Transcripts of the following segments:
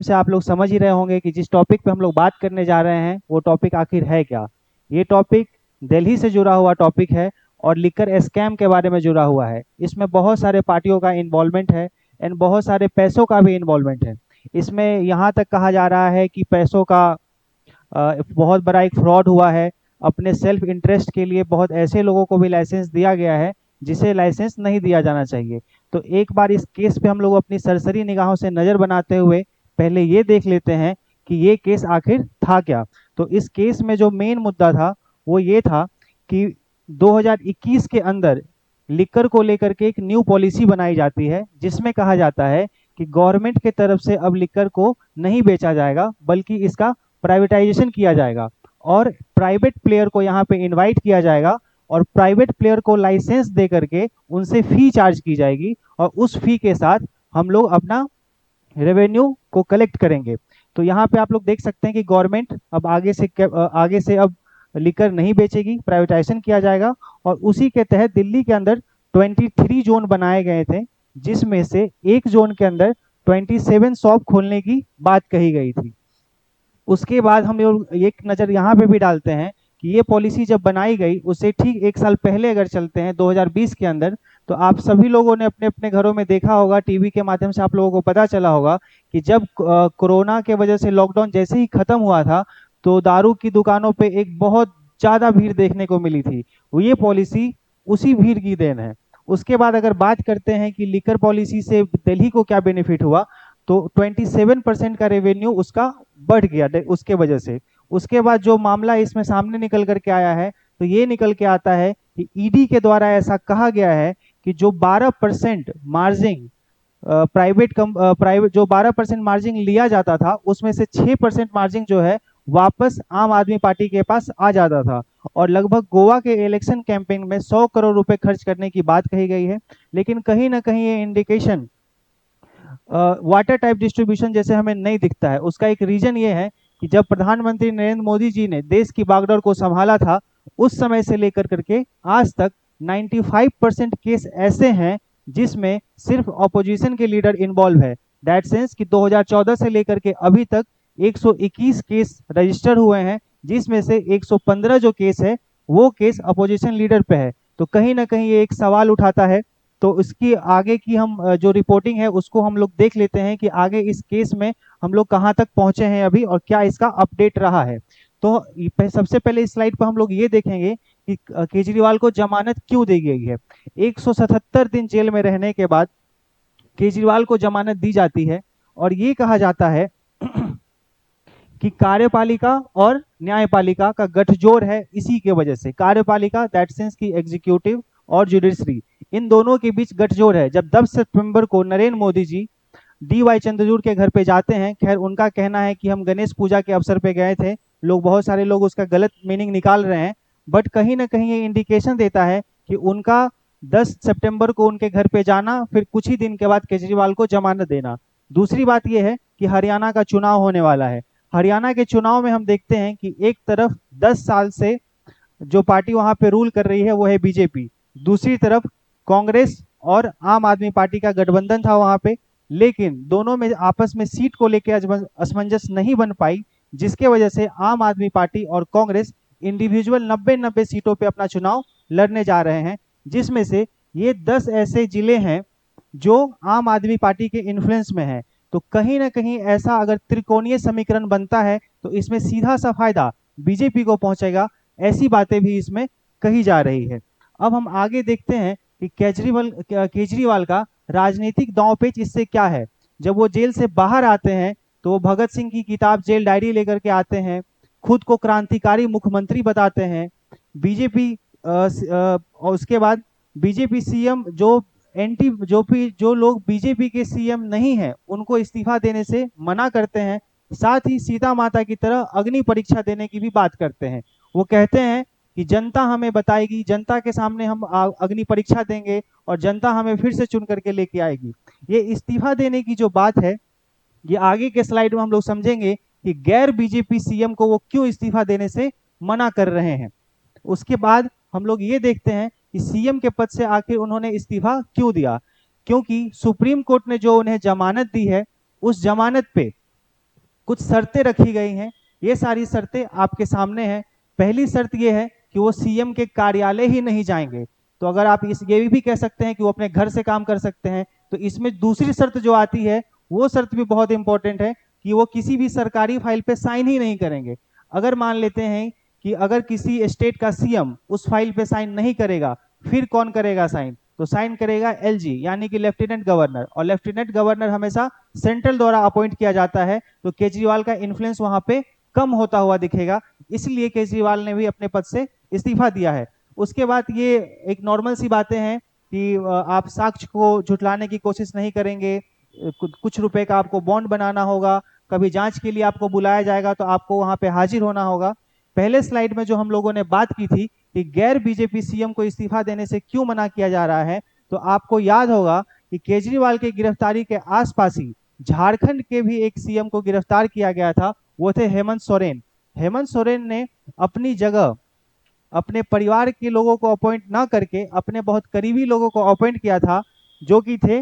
से आप लोग समझ ही रहे होंगे कि जिस टॉपिक पे हम लोग बात करने जा रहे हैं वो टॉपिक आखिर है क्या। ये टॉपिक दिल्ली से जुड़ा हुआ टॉपिक है और लिकर स्कैम के बारे में जुड़ा हुआ है। इसमें बहुत सारे पार्टियों का इन्वॉल्वमेंट है एंड बहुत सारे पैसों का भी इन्वॉल्वमेंट है। इसमें यहाँ तक कहा जा रहा है कि पैसों का बहुत बड़ा एक फ्रॉड हुआ है। अपने सेल्फ इंटरेस्ट के लिए बहुत ऐसे लोगों को भी लाइसेंस दिया गया है जिसे लाइसेंस नहीं दिया जाना चाहिए। तो एक बार इस केस पे हम लोग अपनी सरसरी निगाहों से नज़र बनाते हुए पहले ये देख लेते हैं कि ये केस आखिर था क्या। तो इस केस में जो मेन मुद्दा था वो ये था कि 2021 के अंदर लिकर को लेकर के एक न्यू पॉलिसी बनाई जाती है जिसमें कहा जाता है कि गवर्नमेंट के तरफ से अब लिकर को नहीं बेचा जाएगा बल्कि इसका प्राइवेटाइजेशन किया जाएगा और प्राइवेट प्लेयर को यहाँ पे इनवाइट किया जाएगा और प्राइवेट प्लेयर को लाइसेंस दे करके उनसे फी चार्ज की जाएगी और उस फी के साथ हम लोग अपना रेवेन्यू को कलेक्ट करेंगे। तो यहाँ पे आप लोग देख सकते हैं कि गवर्नमेंट अब आगे से अब लिकर नहीं बेचेगी, प्राइवेटाइजेशन किया जाएगा और उसी के तहत दिल्ली के अंदर 23 जोन बनाए गए थे जिसमें से एक जोन के अंदर 27 शॉप खोलने की बात कही गई थी। उसके बाद हम लोग एक नज़र यहाँ पे भी डालते हैं कि ये पॉलिसी जब बनाई गई उससे ठीक एक साल पहले अगर चलते हैं 2020 के अंदर, तो आप सभी लोगों ने अपने अपने घरों में देखा होगा, टीवी के माध्यम से आप लोगों को पता चला होगा कि जब कोरोना के वजह से लॉकडाउन जैसे ही खत्म हुआ था तो दारू की दुकानों पे एक बहुत ज़्यादा भीड़ देखने को मिली थी। ये पॉलिसी उसी भीड़ की देन है। उसके बाद अगर बात करते हैं कि लिकर पॉलिसी से दिल्ली को क्या बेनिफिट हुआ, तो 27% का रेवेन्यू उसका बढ़ गया उसके वजह से। उसके बाद जो मामला इसमें सामने निकल करके आया है तो ये निकल के आता है कि ईडी के द्वारा ऐसा कहा गया है कि जो 12% मार्जिन प्राइवेट जो 12% मार्जिन लिया जाता था उसमें से 6% मार्जिन जो है वापस आम आदमी पार्टी के पास आ जाता था और लगभग गोवा के इलेक्शन कैंपेन में 100 करोड़ रुपए खर्च करने की बात कही गई है। लेकिन कहीं ना कहीं ये इंडिकेशन वाटर टाइप डिस्ट्रीब्यूशन जैसे हमें नहीं दिखता है। उसका एक रीजन ये है कि जब प्रधानमंत्री नरेंद्र मोदी जी ने देश की बागडोर को संभाला था उस समय से लेकर करके आज तक 95% केस ऐसे हैं जिसमें सिर्फ ऑपोजिशन के लीडर इन्वॉल्व है। दैट सेंस कि 2014 से लेकर के अभी तक 121 केस रजिस्टर हुए हैं जिसमें से 115 जो केस है वो केस अपोजिशन लीडर पे है। तो कहीं ना कहीं ये एक सवाल उठाता है। तो इसकी आगे की हम जो रिपोर्टिंग है उसको हम लोग देख लेते हैं कि आगे इस केस में हम लोग कहाँ तक पहुंचे हैं अभी और क्या इसका अपडेट रहा है। तो सबसे पहले इस स्लाइड पर हम लोग ये देखेंगे कि केजरीवाल को जमानत क्यों दी गई है। 177 दिन जेल में रहने के बाद केजरीवाल को जमानत दी जाती है और ये कहा जाता है कि कार्यपालिका और न्यायपालिका का गठजोड़ है। इसी के वजह से कार्यपालिका दैट सेंस की एग्जीक्यूटिव और जुडिशरी, इन दोनों के बीच गठजोड़ है। जब 10 सितंबर को नरेंद्र मोदी जी DY चंद्रचूड़ के घर पे जाते हैं, खैर उनका कहना है कि हम गणेश पूजा के अवसर पे गए थे, लोग बहुत सारे लोग उसका गलत मीनिंग निकाल रहे हैं, बट कहीं ना कहीं ये इंडिकेशन देता है कि उनका 10 सितंबर को उनके घर पे जाना फिर कुछ ही दिन के बाद केजरीवाल को जमानत देना। दूसरी बात यह है कि हरियाणा का चुनाव होने वाला है। हरियाणा के चुनाव में हम देखते हैं कि एक तरफ 10 साल से जो पार्टी वहां पे रूल कर रही है वो है बीजेपी, दूसरी तरफ कांग्रेस और आम आदमी पार्टी का गठबंधन था वहां पे, लेकिन दोनों में आपस में सीट को लेकर असमंजस नहीं बन पाई जिसके वजह से आम आदमी पार्टी और कांग्रेस इंडिविजुअल 90-90 सीटों पे अपना चुनाव लड़ने जा रहे हैं, जिसमें से ये 10 ऐसे जिले हैं जो आम आदमी पार्टी के इन्फ्लुएंस में है। तो कहीं ना कहीं ऐसा अगर त्रिकोणीय समीकरण बनता है तो इसमें सीधा सा फायदा बीजेपी को पहुंचेगा, ऐसी बातें भी इसमें कही जा रही है। अब हम आगे देखते हैं कि केजरीवाल का राजनीतिक दांवपेच इससे क्या है। जब वो जेल से बाहर आते हैं तो वो भगत सिंह की किताब जेल डायरी लेकर के आते हैं, खुद को क्रांतिकारी मुख्यमंत्री बताते हैं। बीजेपी और उसके बाद बीजेपी सीएम जो एंटी जो लोग बीजेपी के सीएम नहीं हैं उनको इस्तीफा देने से मना करते हैं, साथ ही सीता माता की तरह अग्नि परीक्षा देने की भी बात करते हैं। वो कहते हैं कि जनता हमें बताएगी, जनता के सामने हम अग्नि परीक्षा देंगे और जनता हमें फिर से चुन करके लेके आएगी। ये इस्तीफा देने की जो बात है ये आगे के स्लाइड में हम लोग समझेंगे कि गैर बीजेपी सीएम को वो क्यों इस्तीफा देने से मना कर रहे हैं। उसके बाद हम लोग ये देखते हैं कि सीएम के पद से आखिर उन्होंने इस्तीफा क्यों दिया, क्योंकि सुप्रीम कोर्ट ने जो उन्हें जमानत दी है उस जमानत पे कुछ शर्तें रखी गई हैं। ये सारी शर्तें आपके सामने हैं। पहली शर्त ये है कि वो सीएम के कार्यालय ही नहीं जाएंगे। तो अगर आप इस ये भी कह सकते हैं कि वो अपने घर से काम कर सकते हैं। तो इसमें दूसरी शर्त जो आती है वो शर्त भी बहुत इंपॉर्टेंट है कि वो किसी भी सरकारी फाइल पे साइन ही नहीं करेंगे। अगर मान लेते हैं कि अगर किसी स्टेट का सीएम उस फाइल पे साइन नहीं करेगा, फिर कौन करेगा साइन? तो साइन करेगा एलजी यानी कि लेफ्टिनेंट गवर्नर, और लेफ्टिनेंट गवर्नर हमेशा सेंट्रल द्वारा अपॉइंट किया जाता है। तो केजरीवाल का इन्फ्लुएंस वहां पे कम होता हुआ दिखेगा, इसलिए केजरीवाल ने भी अपने पद से इस्तीफा दिया है। उसके बाद ये एक नॉर्मल सी बातें हैं कि आप साक्ष्य को झुटलाने की कोशिश नहीं करेंगे, कुछ रुपए का आपको बॉन्ड बनाना होगा, कभी जांच के लिए आपको बुलाया जाएगा तो आपको वहां पे हाजिर होना होगा। पहले स्लाइड में जो हम लोगों ने बात की थी कि गैर बीजेपी सीएम को इस्तीफा देने से क्यों मना किया जा रहा है, तो आपको याद होगा कि केजरीवाल की गिरफ्तारी के आसपास ही झारखंड के भी एक सीएम को गिरफ्तार किया गया था, वो थे हेमंत सोरेन। हेमंत सोरेन ने अपनी जगह अपने परिवार के लोगों को अपॉइंट ना करके अपने बहुत करीबी लोगों को अपॉइंट किया था, जो कि थे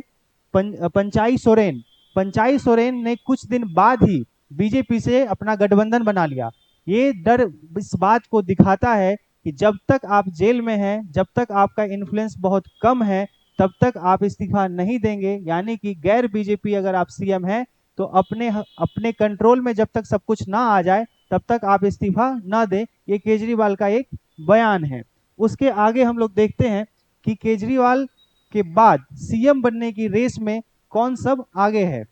पंचाई सोरेन। पंचाई सोरेन ने कुछ दिन बाद ही बीजेपी से अपना गठबंधन बना लिया। ये डर इस बात को दिखाता है कि जब तक आप जेल में हैं, जब तक आपका इन्फ्लुएंस बहुत कम है, तब तक आप इस्तीफा नहीं देंगे। यानी कि गैर बीजेपी अगर आप सीएम हैं तो अपने अपने कंट्रोल में जब तक सब कुछ ना आ जाए तब तक आप इस्तीफा ना दें। ये केजरीवाल का एक बयान है। उसके आगे हम लोग देखते हैं कि केजरीवाल के बाद सीएम बनने की रेस में कौन सब आगे है।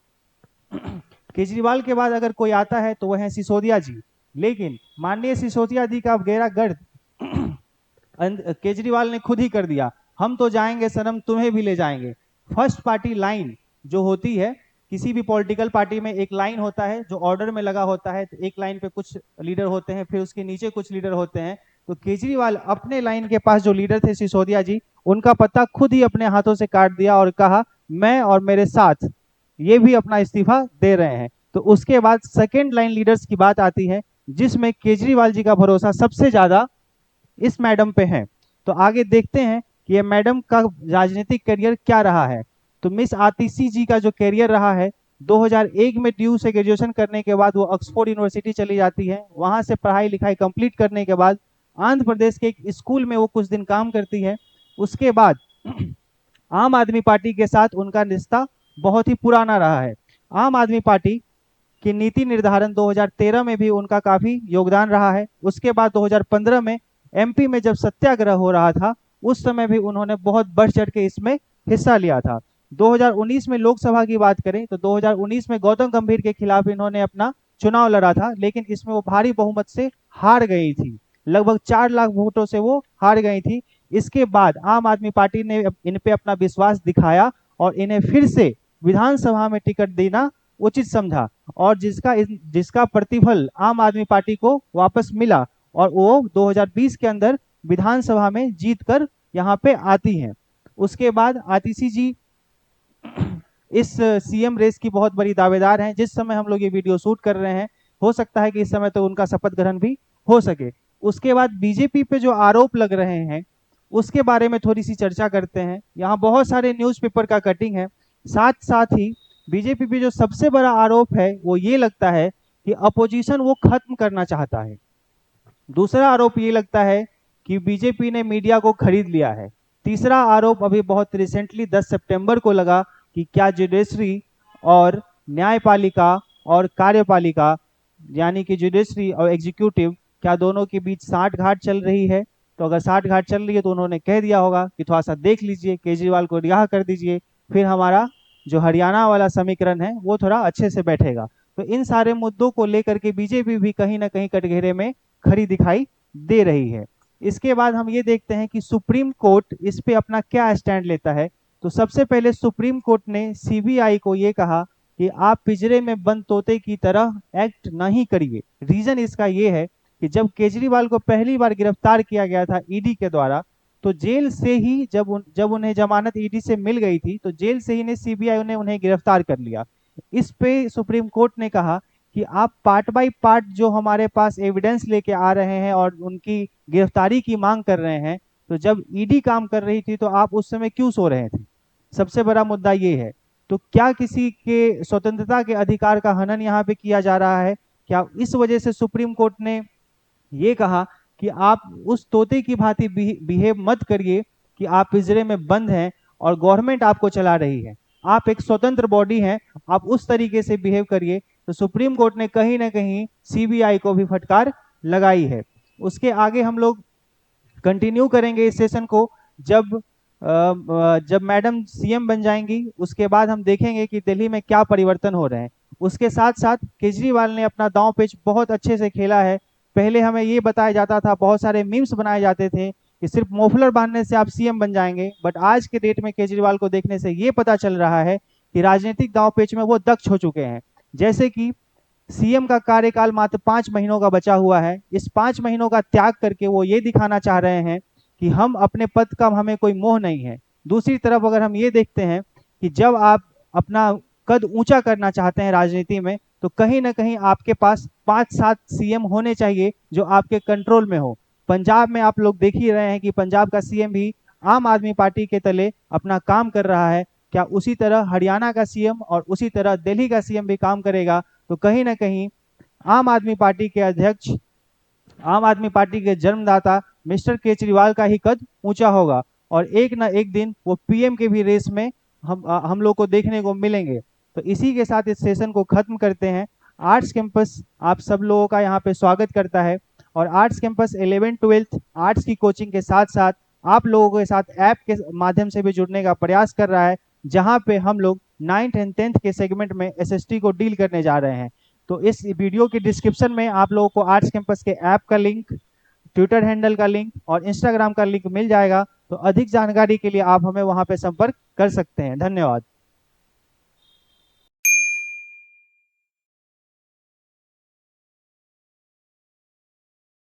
केजरीवाल के बाद अगर कोई आता है तो वह है सिसोदिया जी, लेकिन माननीय सिसोदिया जी का गहरा गर्द केजरीवाल ने खुद ही कर दिया। हम तो जाएंगे सनम, तुम्हें भी ले जाएंगे। फर्स्ट पार्टी लाइन जो होती है, किसी भी पॉलिटिकल पार्टी में एक लाइन होता है जो ऑर्डर में लगा होता है। तो एक लाइन पे कुछ लीडर होते हैं, फिर उसके नीचे कुछ लीडर होते हैं। तो केजरीवाल अपने लाइन के पास जो लीडर थे सिसोदिया जी, उनका पत्ता खुद ही अपने हाथों से काट दिया और कहा मैं और मेरे साथ ये भी अपना इस्तीफा दे रहे हैं। तो उसके बाद सेकेंड लाइन लीडर्स की बात आती है, जिसमें केजरीवाल जी का भरोसा सबसे ज्यादा इस मैडम पे है। तो आगे देखते हैं कि ये मैडम का राजनीतिक करियर क्या रहा है। तो मिस आतिशी जी का जो करियर रहा है, 2001 में ड्यू से ग्रेजुएशन करने के बाद वो ऑक्सफोर्ड यूनिवर्सिटी चली जाती है। वहां से पढ़ाई लिखाई कंप्लीट करने के बाद आंध्र प्रदेश के एक स्कूल में वो कुछ दिन काम करती है। उसके बाद आम आदमी पार्टी के साथ उनका रिश्ता बहुत ही पुराना रहा है। आम आदमी पार्टी की नीति निर्धारण 2013 में भी उनका काफी योगदान रहा है। उसके बाद 2015 में एमपी में जब सत्याग्रह हो रहा था, उस समय भी उन्होंने बहुत बढ़ चढ़ के इसमें हिस्सा लिया था। 2019 में लोकसभा की बात करें तो 2019 में गौतम गंभीर के खिलाफ इन्होंने अपना चुनाव लड़ा था, लेकिन इसमें वो भारी बहुमत से हार गई थी। लगभग 4 लाख वोटों से वो हार गई थी। इसके बाद आम आदमी पार्टी ने इन पे अपना विश्वास दिखाया और इन्हें फिर से विधानसभा में टिकट देना उचित समझा, और जिसका प्रतिफल आम आदमी पार्टी को वापस मिला और वो 2020 के अंदर विधानसभा में जीतकर यहाँ पे आती हैं। उसके बाद आतिशी जी इस सीएम रेस की बहुत बड़ी दावेदार हैं। जिस समय हम लोग ये वीडियो शूट कर रहे हैं, हो सकता है कि इस समय तो उनका शपथ ग्रहण भी हो सके। उसके बाद बीजेपी पे जो आरोप लग रहे हैं उसके बारे में थोड़ी सी चर्चा करते हैं। यहाँ बहुत सारे न्यूज़पेपर का कटिंग है। साथ साथ ही बीजेपी पे जो सबसे बड़ा आरोप है वो ये लगता है कि अपोजिशन वो खत्म करना चाहता है। दूसरा आरोप ये लगता है कि बीजेपी ने मीडिया को खरीद लिया है। तीसरा आरोप अभी बहुत रिसेंटली 10 सितंबर को लगा कि क्या जुडिशरी और न्यायपालिका और कार्यपालिका यानी कि जुडिशरी और एग्जीक्यूटिव, क्या दोनों के बीच साठगांठ चल रही है? तो अगर साठगांठ चल रही है तो उन्होंने कह दिया होगा कि थोड़ा सा देख लीजिए, केजरीवाल को रिहा कर दीजिए, फिर हमारा जो हरियाणा वाला समीकरण है वो थोड़ा अच्छे से बैठेगा। तो इन सारे मुद्दों को लेकर के बीजेपी भी कहीं ना कहीं कटघरे में खड़ी दिखाई दे रही है। इसके बाद हम ये देखते हैं कि सुप्रीम कोर्ट इस पे अपना क्या स्टैंड लेता है। तो सबसे पहले सुप्रीम कोर्ट ने सीबीआई को ये कहा कि आप पिंजरे में बंद तोते की तरह एक्ट नहीं करिए। रीजन इसका ये है कि जब केजरीवाल को पहली बार गिरफ्तार किया गया था ईडी के द्वारा, तो जेल से ही जब उन्हें जमानत ईडी से मिल गई थी, तो जेल से ही ने सीबीआई ने उन्हें गिरफ्तार कर लिया। इस पे सुप्रीम कोर्ट ने कहा कि आप पार्ट बाय पार्ट जो हमारे पास एविडेंस लेके आ रहे हैं और उनकी गिरफ्तारी की मांग कर रहे हैं, तो जब ईडी काम कर रही थी तो आप उस समय क्यों सो रहे थे? सबसे बड़ा मुद्दा ये है। तो क्या किसी के स्वतंत्रता के अधिकार का हनन यहाँ पे किया जा रहा है? क्या इस वजह से सुप्रीम कोर्ट ने ये कहा कि आप उस तोते की भांति बिहेव मत करिए कि आप पिंजरे में बंद हैं और गवर्नमेंट आपको चला रही है, आप एक स्वतंत्र बॉडी हैं, आप उस तरीके से बिहेव करिए। तो सुप्रीम कोर्ट ने कहीं ना कहीं सीबीआई को भी फटकार लगाई है। उसके आगे हम लोग कंटिन्यू करेंगे इस सेशन को। जब मैडम सीएम बन जाएंगी उसके बाद हम देखेंगे कि दिल्ली में क्या परिवर्तन हो रहे हैं। उसके साथ साथ केजरीवाल ने अपना दांव पेच बहुत अच्छे से खेला है। पहले हमें ये बताया जाता था, बहुत सारे मीम्स बनाए जाते थे कि सिर्फ मोफलर बांधने से आप सीएम बन जाएंगे, बट आज के डेट में केजरीवाल को देखने से ये पता चल रहा है कि राजनीतिक दांव पेच में वो दक्ष हो चुके हैं। जैसे कि सीएम का कार्यकाल मात्र 5 महीनों का बचा हुआ है, इस 5 महीनों का त्याग करके वो ये दिखाना चाह रहे हैं कि हम अपने पद का हमें कोई मोह नहीं है। दूसरी तरफ अगर हम ये देखते हैं कि जब आप अपना कद ऊंचा करना चाहते हैं राजनीति में, तो कहीं ना कहीं आपके पास 5-7 सीएम होने चाहिए जो आपके कंट्रोल में हो। पंजाब में आप लोग देख ही रहे हैं कि पंजाब का सीएम भी आम आदमी पार्टी के तले अपना काम कर रहा है। क्या उसी तरह हरियाणा का सीएम और उसी तरह दिल्ली का सीएम भी काम करेगा? तो कहीं ना कहीं आम आदमी पार्टी के अध्यक्ष, आम आदमी पार्टी के जन्मदाता मिस्टर केजरीवाल का ही कद ऊंचा होगा और एक ना एक दिन वो पीएम के भी रेस में हम लोग को देखने को मिलेंगे। तो इसी के साथ इस सेशन को खत्म करते हैं। आर्ट्स कैंपस आप सब लोगों का यहाँ पे स्वागत करता है और आर्ट्स कैंपस 11th-12th आर्ट्स की कोचिंग के साथ साथ आप लोगों के साथ ऐप के माध्यम से भी जुड़ने का प्रयास कर रहा है, जहाँ पे हम लोग 9th एंड 10th के सेगमेंट में एसएसटी को डील करने जा रहे हैं। तो इस वीडियो के डिस्क्रिप्शन में आप लोगों को आर्ट्स कैंपस के ऐप का लिंक, ट्विटर हैंडल का लिंक और इंस्टाग्राम का लिंक मिल जाएगा। तो अधिक जानकारी के लिए आप हमें वहां पे संपर्क कर सकते हैं। धन्यवाद।